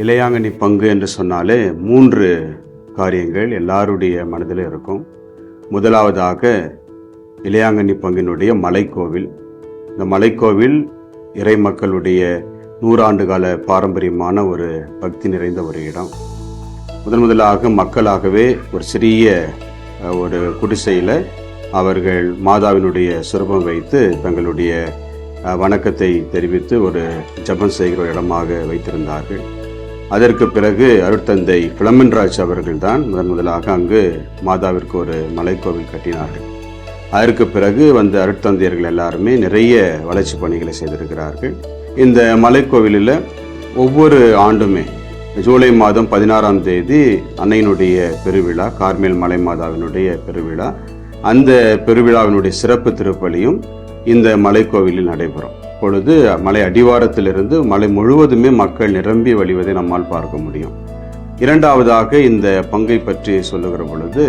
இளையாங்கனி பங்கு என்று சொன்னாலே 3 காரியங்கள் எல்லாருடைய மனதில் இருக்கும். முதலாவதாக இளையாங்கனி பங்கினுடைய மலைக்கோவில். இந்த மலைக்கோவில் இறை மக்களுடைய 100 ஆண்டு கால பாரம்பரியமான ஒரு பக்தி நிறைந்த ஒரு இடம். முதலாக மக்களாகவே ஒரு சிறிய ஒரு குடிசையில் அவர்கள் மாதாவினுடைய சுரூபம் வைத்து தங்களுடைய வணக்கத்தை தெரிவித்து ஒரு ஜெபம் செய்கிற இடமாக வைத்திருந்தார்கள். அதற்கு பிறகு அருட்தந்தை பிளமன்ராஜ் அவர்கள் தான் முதலாக அங்கு மாதாவிற்கு ஒரு மலைக்கோவில் கட்டினார்கள். அதற்கு பிறகு வந்த அருட்தந்தையர்கள் எல்லாருமே நிறைய வளர்ச்சி பணிகளை செய்திருக்கிறார்கள். இந்த மலைக்கோவிலில் ஒவ்வொரு ஆண்டுமே ஜூலை மாதம் 16ஆம் தேதி அன்னையினுடைய பெருவிழா, கார்மேல் மலை மாதாவினுடைய பெருவிழா. அந்த பெருவிழாவினுடைய சிறப்பு திருப்பலியும் இந்த மலைக்கோவிலில் நடைபெறும். பொழுது மலை அடிவாரத்திலிருந்து மலை முழுவதுமே மக்கள் நிரம்பி வழிவதை நம்மால் பார்க்க முடியும். இரண்டாவதாக இந்த பங்கை பற்றி சொல்லுகிற பொழுது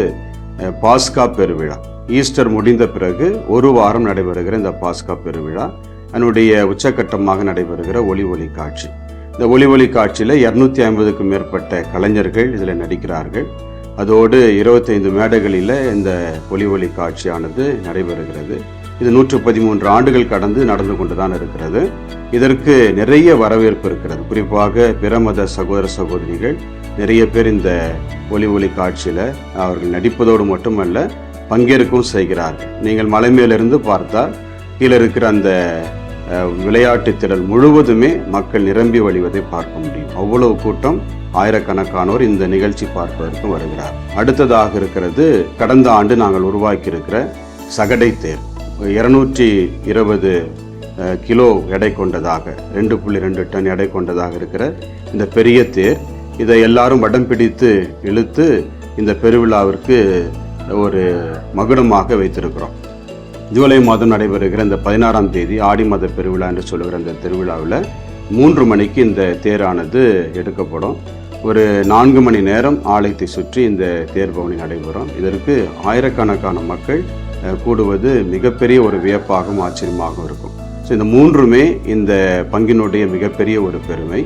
பாஸ்கா பெருவிழா, ஈஸ்டர் முடிந்த பிறகு ஒரு வாரம் நடைபெறுகிற இந்த பாஸ்கா பெருவிழா அதனுடைய உச்சக்கட்டமாக நடைபெறுகிற ஒளி காட்சி. இந்த ஒளி காட்சியில் 250க்கும் மேற்பட்ட கலைஞர்கள் இதில் நடிக்கிறார்கள். அதோடு 25 மேடைகளில் இந்த ஒளி காட்சியானது நடைபெறுகிறது. இது 113 ஆண்டுகள் கடந்து நடந்து கொண்டுதான் இருக்கிறது. இதற்கு நிறைய வரவேற்பு இருக்கிறது. குறிப்பாக பிற மத சகோதர சகோதரிகள் நிறைய பேர் இந்த ஒளி காட்சியில் அவர்கள் நடிப்பதோடு மட்டுமல்ல பங்கேற்கவும் செய்கிறார்கள். நீங்கள் மலை மேலிருந்து பார்த்தால் கீழே இருக்கிற அந்த விளையாட்டு திடல் முழுவதுமே மக்கள் நிரம்பி வழிவதை பார்க்க முடியும். அவ்வளவு கூட்டம், ஆயிரக்கணக்கானோர் இந்த நிகழ்ச்சி பார்ப்பதற்கு வருகிறார். அடுத்ததாக இருக்கிறது கடந்த ஆண்டு நாங்கள் உருவாக்கி இருக்கிற சகடை தேர். 220 கிலோ எடை கொண்டதாக, 2.2 டன் எடை கொண்டதாக இருக்கிற இந்த பெரிய தேர், இதை எல்லாரும் வடம் பிடித்து இழுத்து இந்த பெருவிழாவிற்கு ஒரு மகுடமாக வைத்திருக்கிறோம். ஜூலை மாதம் நடைபெறுகிற இந்த 16ஆம் தேதி ஆடி மாத பெருவிழா என்று சொல்லுகிற இந்த திருவிழாவில் 3 மணிக்கு இந்த தேரானது எடுக்கப்படும். ஒரு 4 மணி நேரம் ஆலயத்தை சுற்றி இந்த தேர் பவனி நடைபெறும். இதற்கு ஆயிரக்கணக்கான மக்கள் கூடுவது மிகப்பெரிய ஒரு வியப்பாகவும் ஆச்சரியமாகவும் இருக்கும். ஸோ இந்த 3மே இந்த பங்கினுடைய மிகப்பெரிய ஒரு பெருமை.